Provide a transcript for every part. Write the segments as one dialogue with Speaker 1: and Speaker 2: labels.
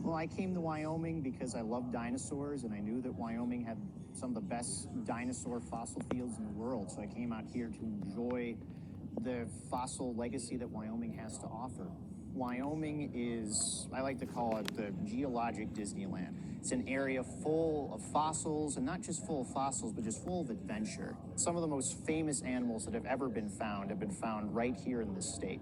Speaker 1: Well, I came to Wyoming because I love dinosaurs, and I knew that Wyoming had some of the best dinosaur fossil fields in the world. So I came out here to enjoy the fossil legacy that Wyoming has to offer. Wyoming is, I like to call it the geologic Disneyland. It's an area full of fossils, and not just full of fossils, but just full of adventure. Some of the most famous animals that have ever been found have been found right here in this state.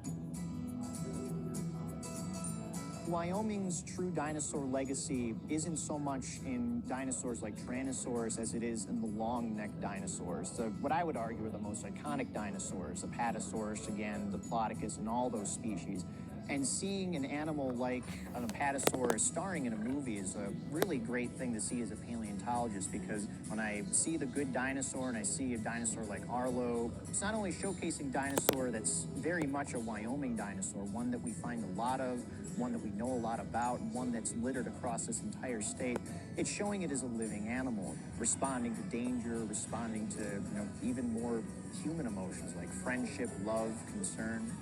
Speaker 1: Wyoming's true dinosaur legacy isn't so much in dinosaurs like Tyrannosaurus as it is in the long-necked dinosaurs. What I would argue are the most iconic dinosaurs, the Apatosaurus, again, the Diplodocus, and all those species. And seeing an animal like an Apatosaurus starring in a movie is a really great thing to see as a paleontologist, because when I see the Good Dinosaur and I see a dinosaur like Arlo, it's not only showcasing dinosaur that's very much a Wyoming dinosaur, one that we find a lot of, one that we know a lot about, one that's littered across this entire state. It's showing it as a living animal, responding to danger, responding to even more human emotions like friendship, love, concern.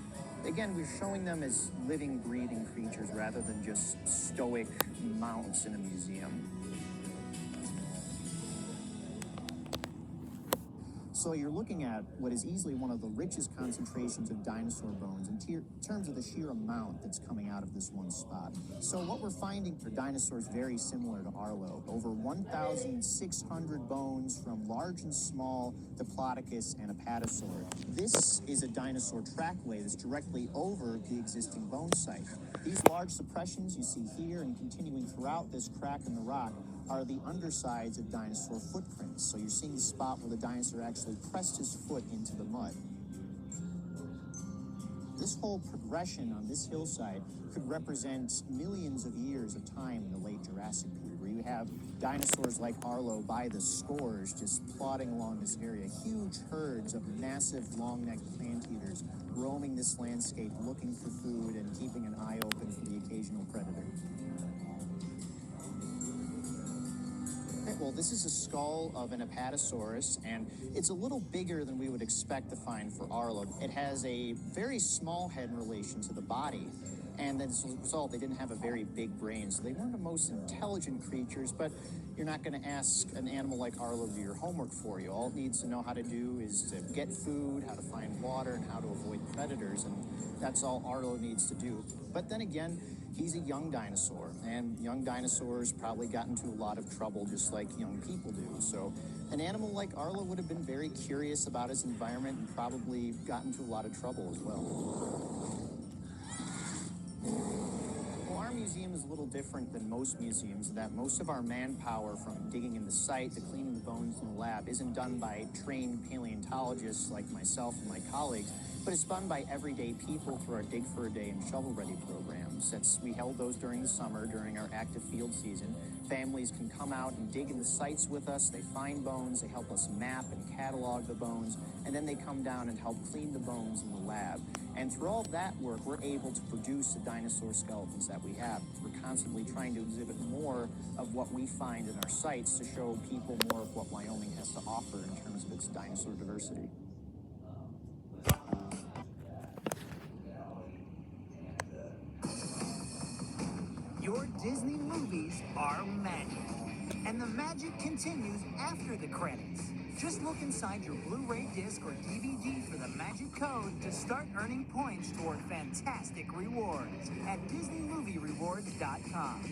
Speaker 1: Again, we're showing them as living, breathing creatures rather than just stoic mounts in a museum. So you're looking at what is easily one of the richest concentrations of dinosaur bones in terms of the sheer amount that's coming out of this one spot. So what we're finding for dinosaurs very similar to Arlo. Over 1,600 bones from large and small Diplodocus and Apatosaur. This is a dinosaur trackway that's directly over the existing bone site. These large suppressions you see here and continuing throughout this crack in the rock are the undersides of dinosaur footprints. So you're seeing the spot where the dinosaur actually pressed his foot into the mud. This whole progression on this hillside could represent millions of years of time in the late Jurassic period, where you have dinosaurs like Arlo by the scores just plodding along this area, huge herds of massive long-necked plant eaters roaming this landscape looking for food and keeping an eye open for the occasional predator. Well, this is a skull of an Apatosaurus, and it's a little bigger than we would expect to find for Arlo. It has a very small head in relation to the body, and as a result, they didn't have a very big brain, so they weren't the most intelligent creatures, but you're not going to ask an animal like Arlo to do your homework for you. All it needs to know how to do is to get food, how to find water, and how to avoid predators, and that's all Arlo needs to do. But then again, he's a young dinosaur, and young dinosaurs probably got into a lot of trouble just like young people do. So an animal like Arlo would have been very curious about his environment and probably got into a lot of trouble as well. Well, our museum is a little different than most museums in that most of our manpower, from digging in the site to cleaning the bones in the lab, isn't done by trained paleontologists like myself and my colleagues, but it's done by everyday people through our Dig for a Day and Shovel Ready programs. We held those during the summer, during our active field season. Families can come out and dig in the sites with us. They find bones, they help us map and catalog the bones, and then they come down and help clean the bones in the lab. And through all that work, we're able to produce the dinosaur skeletons that we have. We're constantly trying to exhibit more of what we find in our sites to show people more of what Wyoming has to offer in terms of its dinosaur diversity.
Speaker 2: Your Disney movies are magic. And the magic continues after the credits. Just look inside your Blu-ray disc or DVD for the magic code to start earning points toward fantastic rewards at DisneyMovieRewards.com.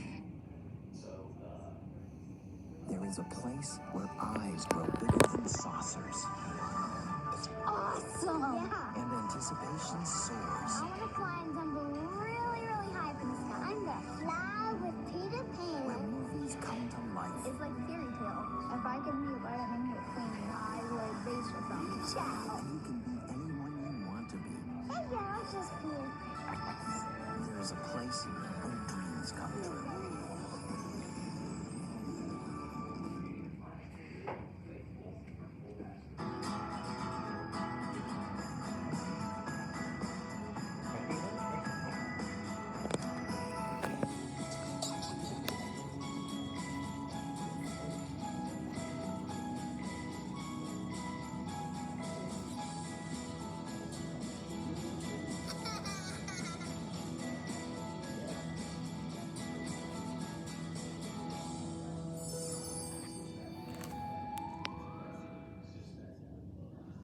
Speaker 3: There is a place where eyes grow bigger than saucers.
Speaker 4: It's awesome! Yeah.
Speaker 3: And anticipation soars.
Speaker 4: I want to fly and tumble really, really high up in the sky. I'm gonna fly with Peter Pan.
Speaker 3: Where movies come to life.
Speaker 4: It's like a fairy tale. If I could meet Lightning McQueen, I would race with them. Ciao!